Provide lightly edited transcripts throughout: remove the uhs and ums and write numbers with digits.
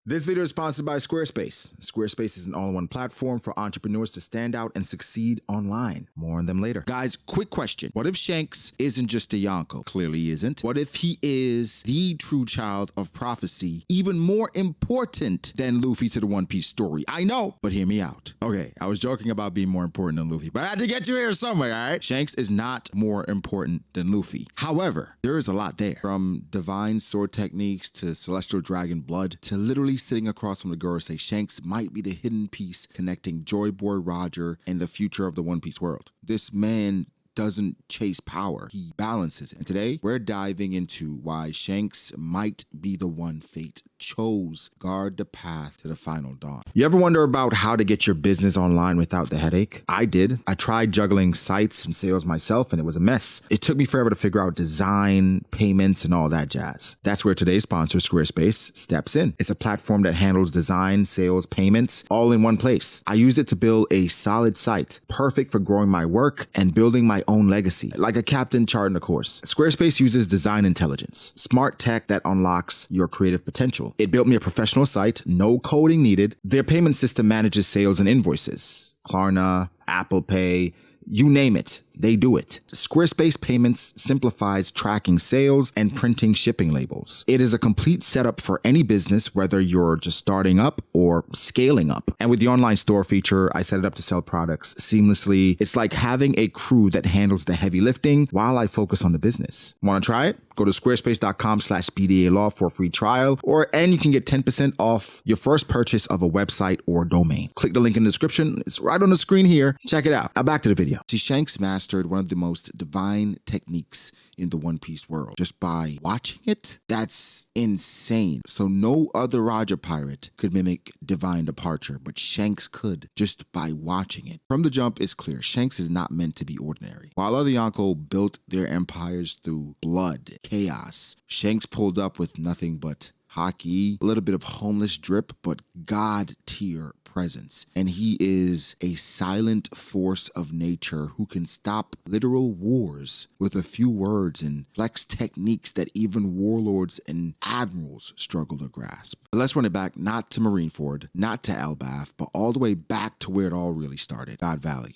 This video is sponsored by Squarespace. Squarespace is an all-in-one platform for entrepreneurs to stand out and succeed online. More on them later. Guys, quick question. What if Shanks isn't just a Yonko? Clearly he isn't. What if he is the true child of prophecy, even more important than Luffy to the One Piece story? I know, but hear me out. Okay, I was joking about being more important than Luffy, but I had to get you here somewhere, all right? Shanks is not more important than Luffy. However, there is a lot there. From divine sword techniques to celestial dragon blood to literally sitting across from the Gorosei, Shanks might be the hidden piece connecting Joy Boy Roger and the future of the One Piece world. This man doesn't chase power, he balances it. And today, we're diving into why Shanks might be the one fate chose guard the path to the final dawn. You ever wonder about how to get your business online without the headache? I did. I tried juggling sites and sales myself and it was a mess. It took me forever to figure out design, payments, and all that jazz. That's where today's sponsor, Squarespace, steps in. It's a platform that handles design, sales, payments, all in one place. I used it to build a solid site, perfect for growing my work and building my own legacy, like a captain charting a course. Squarespace uses design intelligence, smart tech that unlocks your creative potential. It built me a professional site, no coding needed. Their payment system manages sales and invoices. Klarna, Apple Pay, you name it, they do it. Squarespace Payments simplifies tracking sales and printing shipping labels. It is a complete setup for any business, whether you're just starting up or scaling up. And with the online store feature, I set it up to sell products seamlessly. It's like having a crew that handles the heavy lifting while I focus on the business. Want to try it? Go to squarespace.com/B.D.A. law for a free trial, and you can get 10% off your first purchase of a website or domain. Click the link in the description. It's right on the screen here. Check it out. Now back to the video. See, Shanks mastered one of the most divine techniques in the One Piece world. Just by watching it, that's insane. So no other Roger pirate could mimic divine departure, but Shanks could just by watching it. From the jump, it's clear Shanks is not meant to be ordinary. While other Yonko built their empires through blood, chaos, Shanks pulled up with nothing but haki, a little bit of homeless drip, but God tier presence. And he is a silent force of nature who can stop literal wars with a few words and flex techniques that even warlords and admirals struggle to grasp. But let's run it back, not to Marineford, not to Elbaph, but all the way back to where it all really started, God Valley.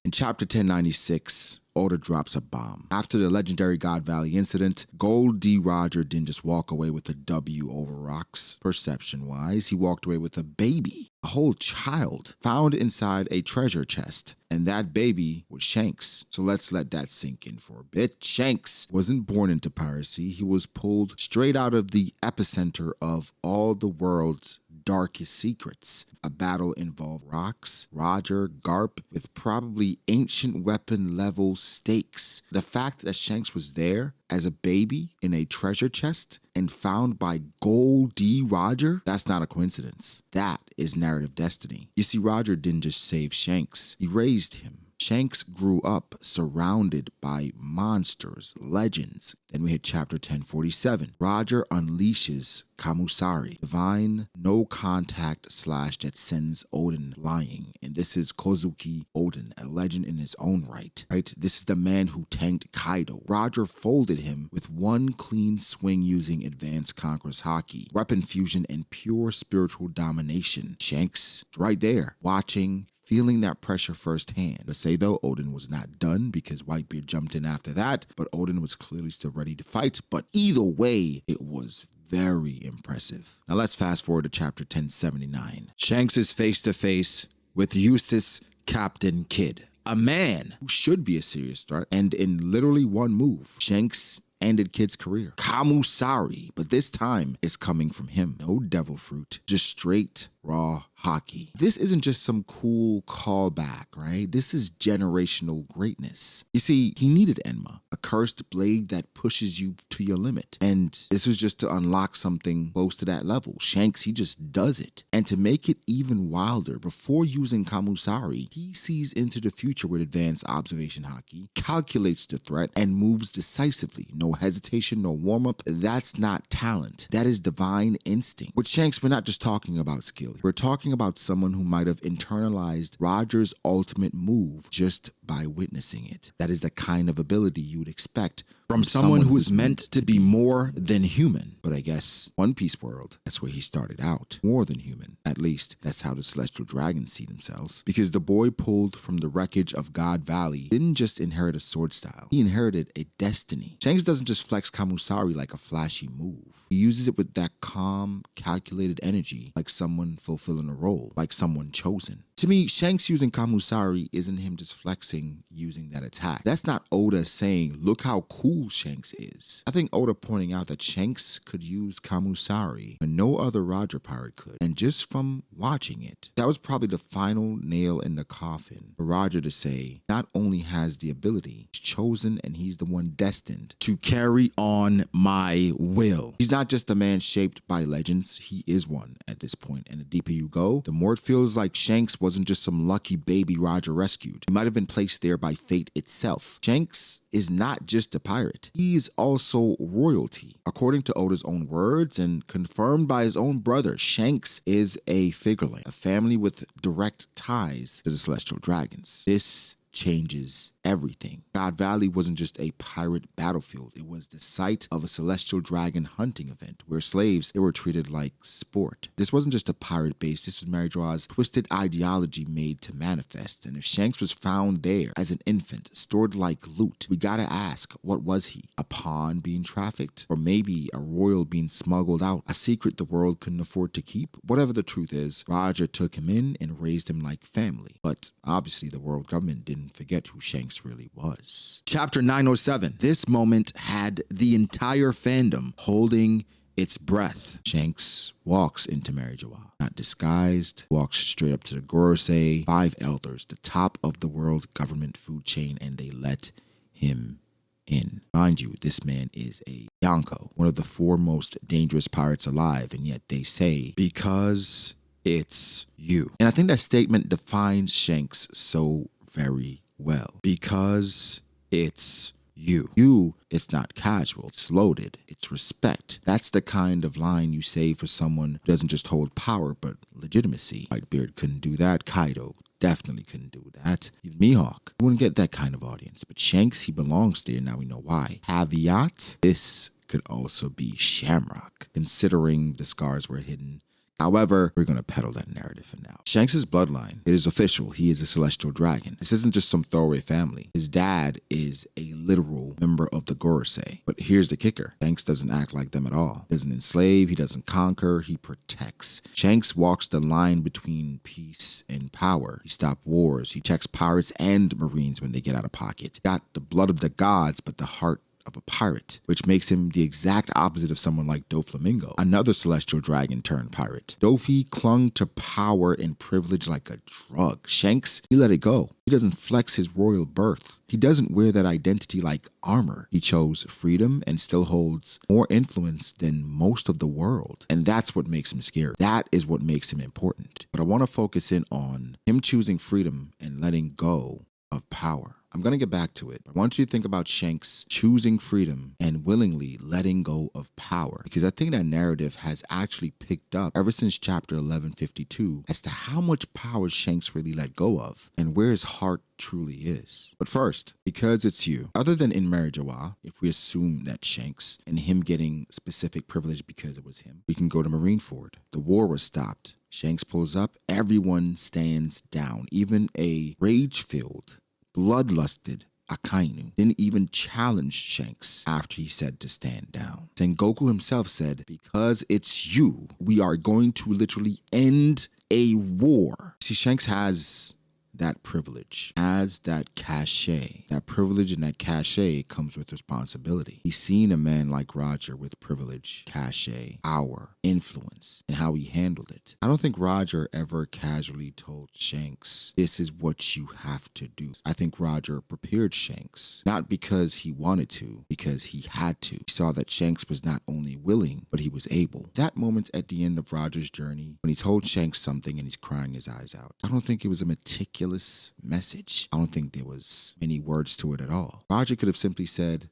In chapter 1096, Oda drops a bomb. After the legendary God Valley incident, Gold D. Roger didn't just walk away with a W over rocks. Perception-wise, he walked away with a baby, a whole child, found inside a treasure chest. And that baby was Shanks. So let's let that sink in for a bit. Shanks wasn't born into piracy. He was pulled straight out of the epicenter of all the world's darkest secrets. A battle involved rocks, Roger, Garp, with probably ancient weapon level stakes. The fact that Shanks was there as a baby in a treasure chest and found by Gold D. Roger, that's not a coincidence. That is narrative destiny. You see, Roger didn't just save Shanks, he raised him. Shanks grew up surrounded by monsters, legends. Then we hit chapter 1047. Roger unleashes Kamusari, divine no contact slash that sends Odin flying. And this is Kozuki Odin, a legend in his own right? This is the man who tanked Kaido. Roger folded him with one clean swing using advanced Conqueror's haki, weapon fusion, and pure spiritual domination. Shanks, right there, watching, feeling that pressure firsthand. To say though, Odin was not done because Whitebeard jumped in after that, but Odin was clearly still ready to fight. But either way, it was very impressive. Now let's fast forward to chapter 1079. Shanks is face to face with Eustace Captain Kidd, a man who should be a serious threat, and in literally one move, Shanks ended Kidd's career. Kamusari, but this time it's coming from him. No devil fruit, just straight raw haki. This isn't just some cool callback, right? This is generational greatness. You see, he needed Enma, a cursed blade that pushes you to your limit. And this was just to unlock something close to that level. Shanks, he just does it. And to make it even wilder, before using Kamusari, he sees into the future with advanced observation haki, calculates the threat, and moves decisively. No hesitation, no warm-up. That's not talent. That is divine instinct. With Shanks, we're not just talking about skill. We're talking about someone who might have internalized Roger's ultimate move just by witnessing it. That is the kind of ability you would expect from someone who is meant to be more than human. But I guess One Piece world, that's where he started out. More than human. At least, that's how the Celestial Dragons see themselves. Because the boy pulled from the wreckage of God Valley didn't just inherit a sword style. He inherited a destiny. Shanks doesn't just flex Kamusari like a flashy move. He uses it with that calm, calculated energy, like someone fulfilling a role, like someone chosen. To me, Shanks using Kamusari isn't him just flexing using that attack. That's not Oda saying, look how cool Shanks is. I think Oda pointing out that Shanks could use Kamusari when no other Roger pirate could. And just from watching it, that was probably the final nail in the coffin for Roger to say, not only has the ability, he's chosen and he's the one destined to carry on my will. He's not just a man shaped by legends, he is one at this point. And the deeper you go, the more it feels like Shanks wasn't just some lucky baby Roger rescued. He might have been placed there by fate itself. Shanks is not just a pirate. He is also royalty. According to Oda's own words and confirmed by his own brother, Shanks is a figureling, a family with direct ties to the Celestial Dragons. This changes everything. God Valley wasn't just a pirate battlefield. It was the site of a celestial dragon hunting event where slaves, they were treated like sport. This wasn't just a pirate base. This was Mary Joa's twisted ideology made to manifest. And if Shanks was found there as an infant, stored like loot, we gotta ask, what was he? A pawn being trafficked? Or maybe a royal being smuggled out? A secret the world couldn't afford to keep? Whatever the truth is, Roger took him in and raised him like family. But obviously the world government didn't forget who Shanks really was. Chapter 907. This moment had the entire fandom holding its breath. Shanks walks into Mary Joa, not disguised, walks straight up to the Gorosei, 5 elders, the top of the world government food chain, and they let him in. Mind you, this man is a Yonko, one of the 4 most dangerous pirates alive, and yet they say, because it's you. And I think that statement defines Shanks so very well. Because it's you. You, it's not casual. It's loaded. It's respect. That's the kind of line you say for someone who doesn't just hold power, but legitimacy. Whitebeard couldn't do that. Kaido definitely couldn't do that. Even Mihawk wouldn't get that kind of audience. But Shanks, he belongs there. Now we know why. Caveat, this could also be Shamrock, considering the scars were hidden. However, we're going to peddle that narrative for now. Shanks' bloodline, it is official. He is a celestial dragon. This isn't just some throwaway family. His dad is a literal member of the Gorosei. But here's the kicker. Shanks doesn't act like them at all. He doesn't enslave. He doesn't conquer. He protects. Shanks walks the line between peace and power. He stops wars. He checks pirates and marines when they get out of pocket. Got the blood of the gods, but the heart of a pirate, which makes him the exact opposite of someone like Doflamingo, another celestial dragon turned pirate. Dofi clung to power and privilege like a drug. Shanks, he let it go. He doesn't flex his royal birth. He doesn't wear that identity like armor. He chose freedom and still holds more influence than most of the world. And that's what makes him scary. That is what makes him important. But I want to focus in on him choosing freedom and letting go of power. I'm going to get back to it. I want you to think about Shanks choosing freedom and willingly letting go of power, because I think that narrative has actually picked up ever since chapter 1152 as to how much power Shanks really let go of and where his heart truly is. But first, because it's you, other than in Mary Joa, if we assume that Shanks and him getting specific privilege because it was him, we can go to Marineford. The war was stopped. Shanks pulls up, everyone stands down, even a rage-filled, bloodlusted Akainu didn't even challenge Shanks after he said to stand down. Sengoku himself said, because it's you, we are going to literally end a war. See, Shanks has that privilege, has that cachet. That privilege and that cachet comes with responsibility. He's seen a man like Roger with privilege, cachet, power, influence, and how he handled it. I don't think Roger ever casually told Shanks, this is what you have to do. I think Roger prepared Shanks, not because he wanted to, because he had to. He saw that Shanks was not only willing, but he was able. That moment at the end of Roger's journey, when he told Shanks something and he's crying his eyes out, I don't think it was a meticulous message. I don't think there was many words to it at all. Roger could have simply said,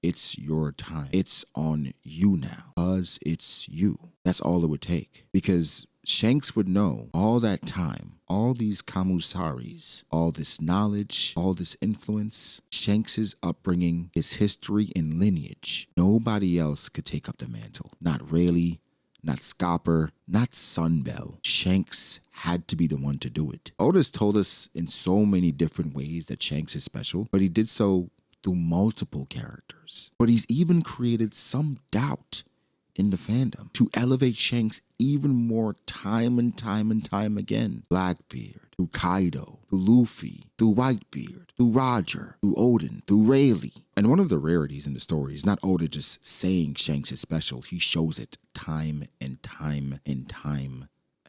it's your time. It's on you now. Because it's you. That's all it would take. Because Shanks would know all that time, all these Kamusaris, all this knowledge, all this influence, Shanks's upbringing, his history and lineage. Nobody else could take up the mantle. Not Rayleigh, not Scopper, not Sunbell. Shanks had to be the one to do it. Otis told us in so many different ways that Shanks is special, but he did so through multiple characters. But he's even created some doubt in the fandom to elevate Shanks even more time and time again. Blackbeard, through Kaido, through Luffy, through Whitebeard, through Roger, through Odin, through Rayleigh. And one of the rarities in the story is not Oda just saying Shanks is special. He shows it time and time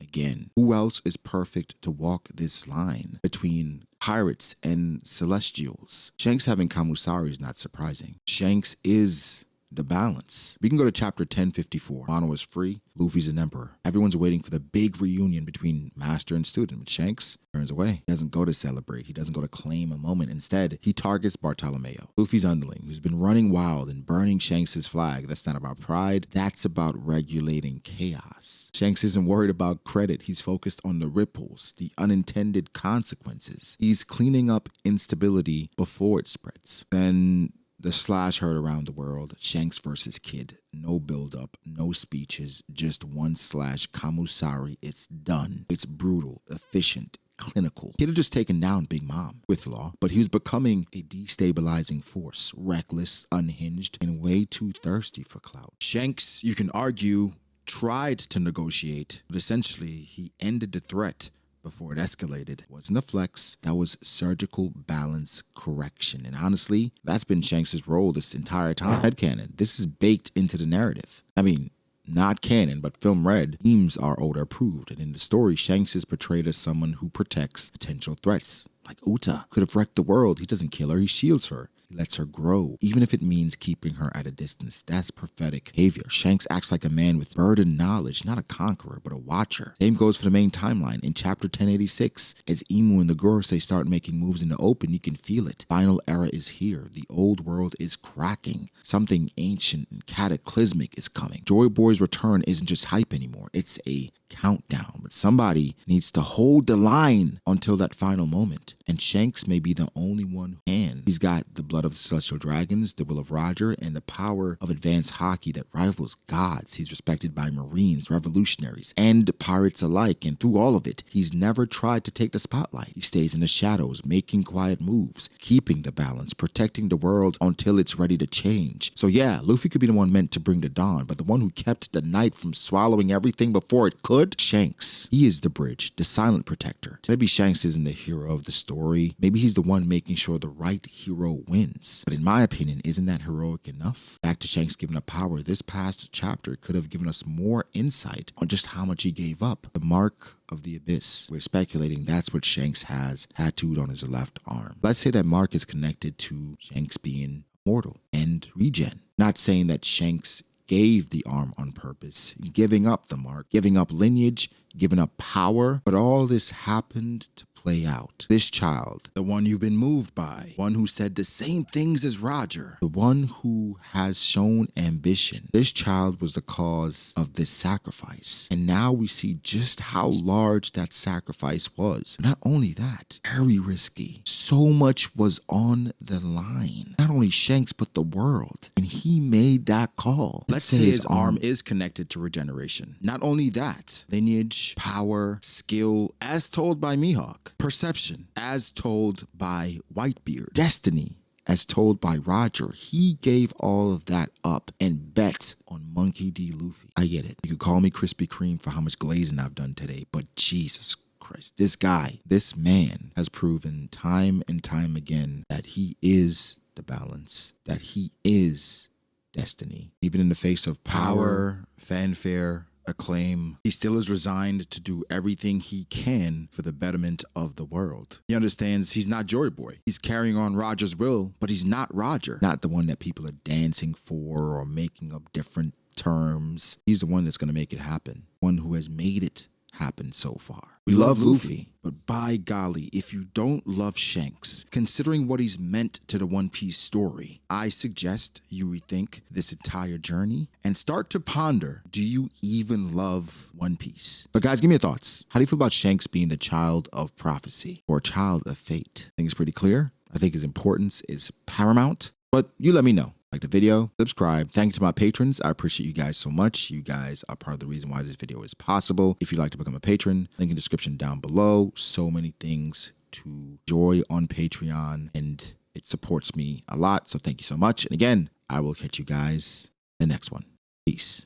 again. Who else is perfect to walk this line between pirates and celestials? Shanks having Kamusari is not surprising. Shanks is the balance. We can go to chapter 1054. Wano is free. Luffy's an emperor. Everyone's waiting for the big reunion between master and student, but Shanks turns away. He doesn't go to celebrate. He doesn't go to claim a moment. Instead, he targets Bartolomeo, Luffy's underling, who's been running wild and burning Shanks's flag. That's not about pride. That's about regulating chaos. Shanks isn't worried about credit. He's focused on the ripples, the unintended consequences. He's cleaning up instability before it spreads. Then the slash heard around the world. Shanks versus Kid. No build-up, no speeches, just one slash. Kamusari. It's done. It's brutal, efficient, clinical. Kid had just taken down Big Mom with law, but he was becoming a destabilizing force. Reckless, unhinged, and way too thirsty for clout. Shanks, you can argue, tried to negotiate, but essentially he ended the threat before it escalated. It wasn't a flex. That was surgical balance correction. And honestly, that's been Shanks' role this entire time. Headcanon. This is baked into the narrative. I mean, not canon, but film read, memes are Oda approved. And in the story, Shanks is portrayed as someone who protects potential threats. Like Uta could have wrecked the world. He doesn't kill her, he shields her. He lets her grow, even if it means keeping her at a distance. That's prophetic behavior. Shanks acts like a man with burdened knowledge, not a conqueror, but a watcher. Same goes for the main timeline. In chapter 1086, as Imu and the Gorosei start making moves in the open, you can feel it. Final era is here. The old world is cracking. Something ancient and cataclysmic is coming. Joy Boy's return isn't just hype anymore. It's a countdown, but somebody needs to hold the line until that final moment. And Shanks may be the only one who can. He's got the blood of the celestial dragons, the will of Roger, and the power of advanced hockey that rivals gods. He's respected by Marines, revolutionaries, and pirates alike. And through all of it, he's never tried to take the spotlight. He stays in the shadows, making quiet moves, keeping the balance, protecting the world until it's ready to change. So yeah, Luffy could be the one meant to bring the dawn, but the one who kept the night from swallowing everything before it could? Shanks. He is the bridge, the silent protector. Maybe Shanks isn't the hero of the story. Maybe he's the one making sure the right hero wins. But in my opinion, isn't that heroic enough? Back to Shanks giving up power, this past chapter could have given us more insight on just how much he gave up. The mark of the abyss. We're speculating that's what Shanks has tattooed on his left arm. Let's say that mark is connected to Shanks being immortal and regen. Not saying that Shanks gave the arm on purpose, giving up the mark, giving up lineage, giving up power, but all this happened to play out. This child, the one you've been moved by, one who said the same things as Roger, the one who has shown ambition. This child was the cause of this sacrifice. And now we see just how large that sacrifice was. Not only that, very risky. So much was on the line. Not only Shanks, but the world. And he made that call. Let's say his arm is connected to regeneration. Not only that, lineage, power, skill, as told by Mihawk. Perception, as told by Whitebeard. Destiny, as told by Roger. He gave all of that up and bet on Monkey D. Luffy. I get it. You could call me Krispy Kreme for how much glazing I've done today, but Jesus Christ. This guy, this man has proven time and time again that he is the balance, that he is destiny. Even in the face of power, fanfare, acclaim, he still is resigned to do everything he can for the betterment of the world. He understands he's not Joy Boy. He's carrying on Roger's will, but he's not Roger. Not the one that people are dancing for or making up different terms. He's the one that's going to make it happen. One who has made it happen so far. We love Luffy, but by golly, if you don't love Shanks, considering what he's meant to the One Piece story, I suggest you rethink this entire journey and start to ponder, do you even love One Piece? But guys, give me your thoughts. How do you feel about Shanks being the child of prophecy or child of fate? I think it's pretty clear. I think his importance is paramount, but you let me know. Like the video, subscribe. Thank you to my patrons. I appreciate you guys so much. You guys are part of the reason why this video is possible. If you'd like to become a patron, link in the description down below. So many things to enjoy on Patreon, and it supports me a lot. So thank you so much. And again, I will catch you guys in the next one. Peace.